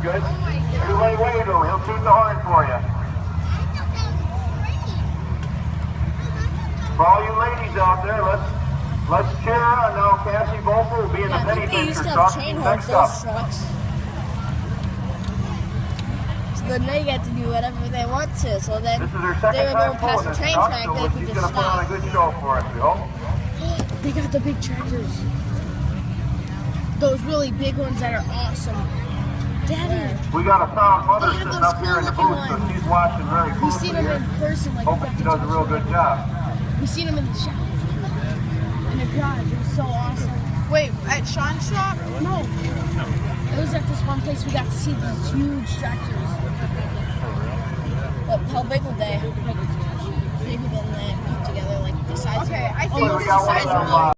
good. Everybody wave to him. He'll toot the horn for you. For all you ladies out there, let's cheer on now. Cassie Volker will be in the penny pincher truck next up. Then they get to do whatever they want to. So then This is her they second were time going past the pulling this train truck, track, so they could she's just going to put on a stop. good show for us, we hope. They got the big tractors. Those really big ones that are awesome. Daddy, We got a proud mother They have sitting those up here in the cool booth, so looking she's watching very we've closely seen them here. in person. Like Hoping she does a real good job. We've seen them in the shop. In the garage. It was so awesome. Wait, at Sean's shop? No. It was at this one place we got to see these huge tractors. But how big were they? Bigger than that put together, like the size Okay, of I it. think We got one of them,